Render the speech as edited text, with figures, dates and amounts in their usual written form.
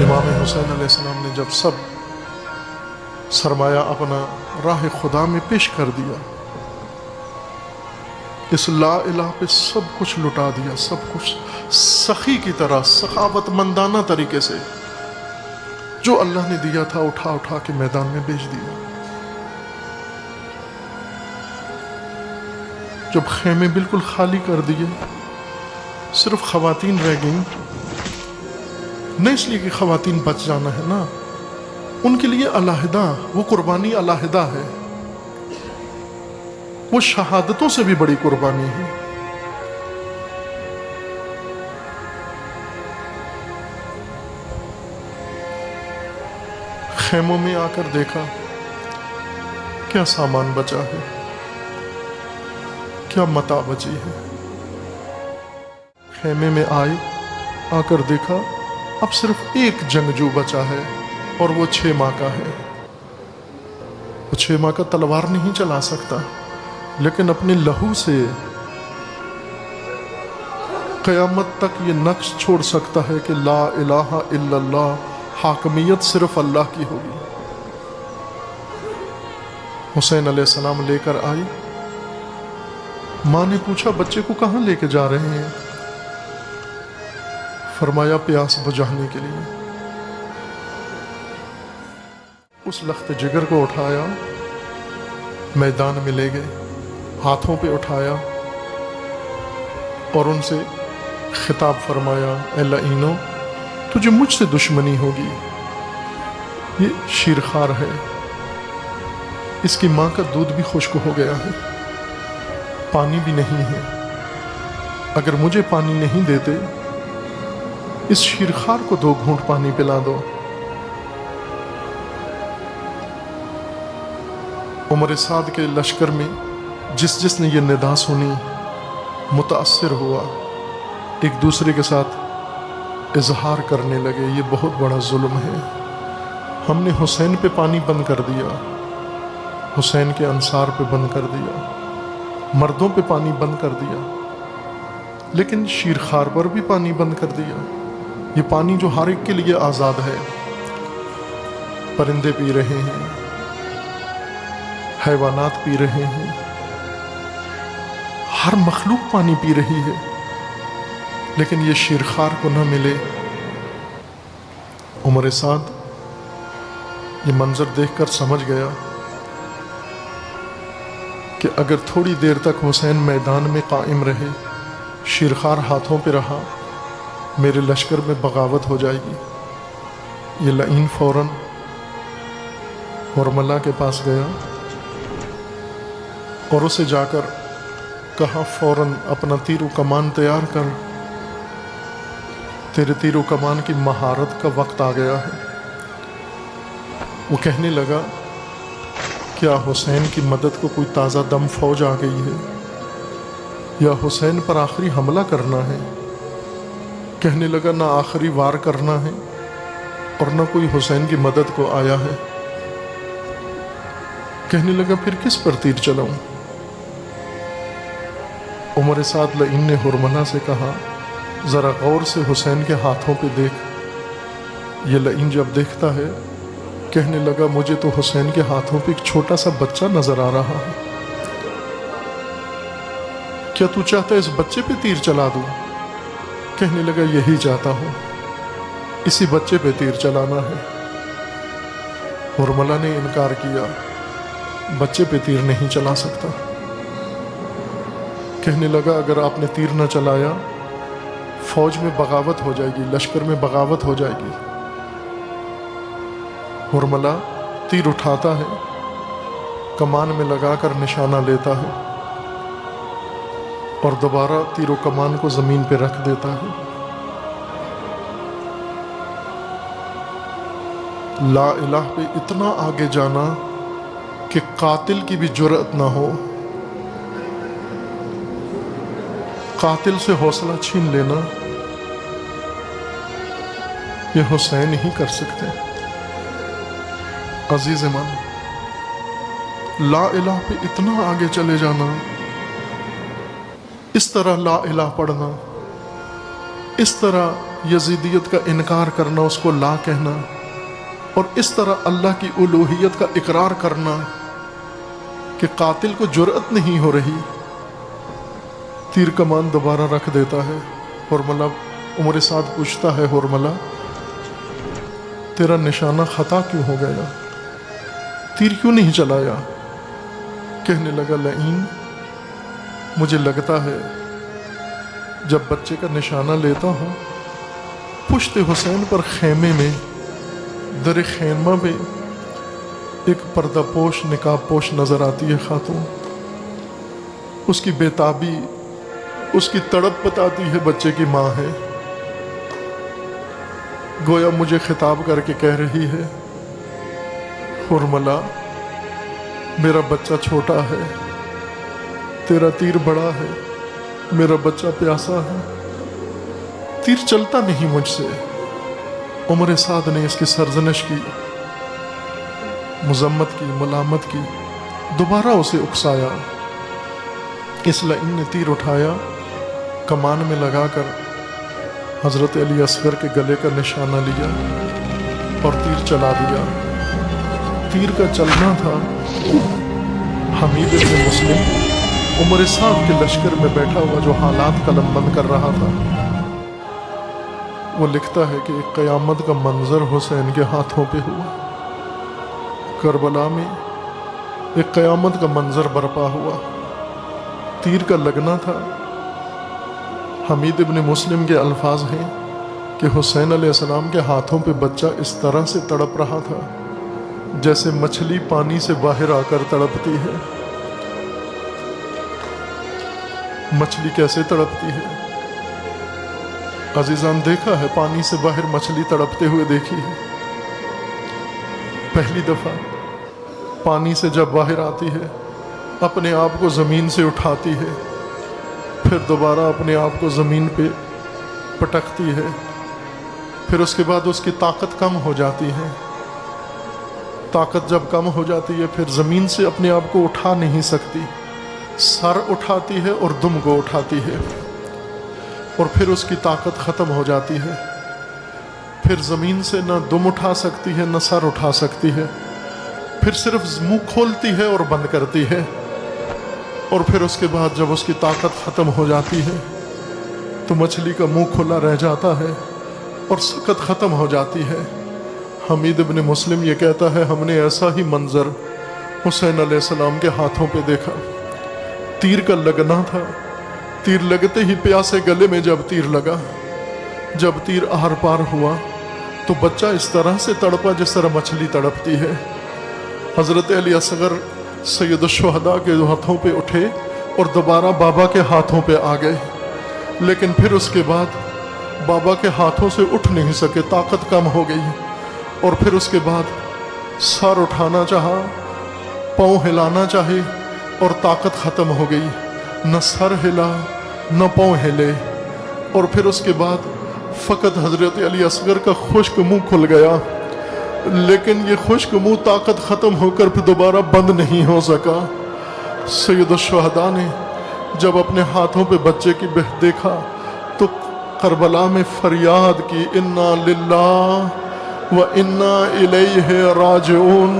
امام حسین علیہ السلام نے جب سب سرمایہ اپنا راہ خدا میں پیش کر دیا، اس لا الہ پہ سب کچھ لٹا دیا، سب کچھ سخی کی طرح سخاوت مندانہ طریقے سے جو اللہ نے دیا تھا اٹھا اٹھا کے میدان میں بیچ دیا۔ جب خیمے بالکل خالی کر دیے، صرف خواتین رہ گئیں، نہیں اس لیے کہ خواتین بچ جانا ہے نا، ان کے لیے علیحدہ وہ قربانی علیحدہ ہے، وہ شہادتوں سے بھی بڑی قربانی ہے۔ خیموں میں آ کر دیکھا کیا سامان بچا ہے، کیا متاع بچی ہے۔ خیمے میں آئے، آ کر دیکھا اب صرف ایک جنگجو بچا ہے اور وہ 6 ماہ کا ہے۔ وہ 6 ماہ کا تلوار نہیں چلا سکتا، لیکن اپنے لہو سے قیامت تک یہ نقش چھوڑ سکتا ہے کہ لا الہ الا اللہ، حاکمیت صرف اللہ کی ہوگی۔ حسین علیہ السلام لے کر آئی۔ ماں نے پوچھا بچے کو کہاں لے کے جا رہے ہیں؟ فرمایا پیاس بجھانے کے لیے۔ اس لخت جگر کو اٹھایا، میدان میں لے گئے، ہاتھوں پہ اٹھایا اور ان سے خطاب فرمایا، اے لعینو، تجھے مجھ سے دشمنی ہوگی، یہ شیرخوار ہے، اس کی ماں کا دودھ بھی خشک ہو گیا ہے، پانی بھی نہیں ہے، اگر مجھے پانی نہیں دیتے اس شیرخوار کو 2 گھونٹ پانی پلا دو۔ عمر سعد کے لشکر میں جس نے یہ ندا سنی متاثر ہوا، ایک دوسرے کے ساتھ اظہار کرنے لگے یہ بہت بڑا ظلم ہے، ہم نے حسین پہ پانی بند کر دیا، حسین کے انصار پہ بند کر دیا، مردوں پہ پانی بند کر دیا، لیکن شیرخوار پر بھی پانی بند کر دیا۔ یہ پانی جو ہر ایک کے لیے آزاد ہے، پرندے پی رہے ہیں، حیوانات پی رہے ہیں، ہر مخلوق پانی پی رہی ہے، لیکن یہ شیرخوار کو نہ ملے۔ عمر سعد یہ منظر دیکھ کر سمجھ گیا کہ اگر تھوڑی دیر تک حسین میدان میں قائم رہے، شیرخوار ہاتھوں پہ رہا، میرے لشکر میں بغاوت ہو جائے گی۔ یہ لعین فوراً ورملہ کے پاس گیا اور اسے جا کر کہا فوراً اپنا تیر و کمان تیار کر، تیرے تیر و کمان کی مہارت کا وقت آ گیا ہے۔ وہ کہنے لگا کیا حسین کی مدد کو کوئی تازہ دم فوج آ گئی ہے یا حسین پر آخری حملہ کرنا ہے؟ کہنے لگا نہ آخری وار کرنا ہے اور نہ کوئی حسین کی مدد کو آیا ہے۔ کہنے لگا پھر کس پر تیر چلاؤں؟ عمر سعد لعین نے ہرملہ سے کہا ذرا غور سے حسین کے ہاتھوں پہ دیکھ۔ یہ لعین جب دیکھتا ہے کہنے لگا مجھے تو حسین کے ہاتھوں پہ ایک چھوٹا سا بچہ نظر آ رہا ہے، کیا تو چاہتا ہے اس بچے پہ تیر چلا دوں؟ کہنے لگا یہی چاہتا ہوں، اسی بچے پہ تیر چلانا ہے۔ ہرملہ نے انکار کیا، بچے پہ تیر نہیں چلا سکتا۔ کہنے لگا اگر آپ نے تیر نہ چلایا فوج میں بغاوت ہو جائے گی، لشکر میں بغاوت ہو جائے گی۔ ہرملہ تیر اٹھاتا ہے، کمان میں لگا کر نشانہ لیتا ہے اور دوبارہ تیر و کمان کو زمین پہ رکھ دیتا ہے۔ لا الہ پہ اتنا آگے جانا کہ قاتل کی بھی جرأت نہ ہو، قاتل سے حوصلہ چھین لینا، یہ حسین ہی کر سکتے ہیں۔ عزیز من، لا الہ پہ اتنا آگے چلے جانا، اس طرح لا الہ پڑھنا، اس طرح یزیدیت کا انکار کرنا، اس کو لا کہنا، اور اس طرح اللہ کی الوہیت کا اقرار کرنا کہ قاتل کو جرأت نہیں ہو رہی، تیر کمان دوبارہ رکھ دیتا ہے۔ حرملہ عمر سعد پوچھتا ہے، حرملہ تیرا نشانہ خطا کیوں ہو گیا، تیر کیوں نہیں چلایا؟ کہنے لگا، لعین، مجھے لگتا ہے جب بچے کا نشانہ لیتا ہوں، پشت حسین پر خیمے میں، در خیمہ میں ایک پردہ پوش نقاب پوش نظر آتی ہے خاتون، اس کی بےتابی، اس کی تڑپ بتاتی ہے بچے کی ماں ہے، گویا مجھے خطاب کر کے کہہ رہی ہے، حرملہ میرا بچہ چھوٹا ہے، تیرا تیر بڑا ہے، میرا بچہ پیاسا ہے، تیر چلتا نہیں مجھ سے۔ عمر سعد نے اس کی سرزنش کی، مذمت کی، ملامت کی، دوبارہ اسے اکسایا۔ اس لعین نے تیر اٹھایا، کمان میں لگا کر حضرت علی اصغر کے گلے کا نشانہ لیا اور تیر چلا دیا۔ تیر کا چلنا تھا۔ حمید بن مسلم عمر سعد کے لشکر میں بیٹھا ہوا جو حالات قلم بند کر رہا تھا، وہ لکھتا ہے کہ ایک قیامت کا منظر حسین کے ہاتھوں پہ ہوا۔ کربلا میں ایک قیامت کا منظر برپا ہوا، تیر کا لگنا تھا۔ حمید ابن مسلم کے الفاظ ہیں کہ حسین علیہ السلام کے ہاتھوں پہ بچہ اس طرح سے تڑپ رہا تھا جیسے مچھلی پانی سے باہر آ کر تڑپتی ہے۔ مچھلی کیسے تڑپتی ہے عزیزان؟ دیکھا ہے، پانی سے باہر مچھلی تڑپتے ہوئے دیکھی ہے؟ پہلی دفعہ پانی سے جب باہر آتی ہے، اپنے آپ کو زمین سے اٹھاتی ہے، پھر دوبارہ اپنے آپ کو زمین پہ پٹکتی ہے، پھر اس کے بعد اس کی طاقت کم ہو جاتی ہے۔ طاقت جب کم ہو جاتی ہے پھر زمین سے اپنے آپ کو اٹھا نہیں سکتی، سر اٹھاتی ہے اور دم کو اٹھاتی ہے، اور پھر اس کی طاقت ختم ہو جاتی ہے، پھر زمین سے نہ دم اٹھا سکتی ہے نہ سر اٹھا سکتی ہے، پھر صرف منہ کھولتی ہے اور بند کرتی ہے، اور پھر اس کے بعد جب اس کی طاقت ختم ہو جاتی ہے تو مچھلی کا منہ کھلا رہ جاتا ہے اور سکت ختم ہو جاتی ہے۔ حمید ابن مسلم یہ کہتا ہے، ہم نے ایسا ہی منظر حسین علیہ السلام کے ہاتھوں پہ دیکھا۔ تیر کا لگنا تھا، تیر لگتے ہی پیاسے گلے میں جب تیر لگا، جب تیر آر پار ہوا تو بچہ اس طرح سے تڑپا جس طرح مچھلی تڑپتی ہے۔ حضرت علی اصغر سید الشہداء کے ہاتھوں پہ اٹھے اور دوبارہ بابا کے ہاتھوں پہ آ گئے، لیکن پھر اس کے بعد بابا کے ہاتھوں سے اٹھ نہیں سکے، طاقت کم ہو گئی، اور پھر اس کے بعد سر اٹھانا چاہا، پاؤں ہلانا چاہے اور طاقت ختم ہو گئی، نہ سر ہلا نہ پاؤں ہلے، اور پھر اس کے بعد فقط حضرت علی اصغر کا خشک منہ کھل گیا، لیکن یہ خشک منہ طاقت ختم ہو کر پھر دوبارہ بند نہیں ہو سکا۔ سید الشہداء نے جب اپنے ہاتھوں پہ بچے کی بہ دیکھا تو کربلا میں فریاد کی، انا للہ و انا الیہ راجعون۔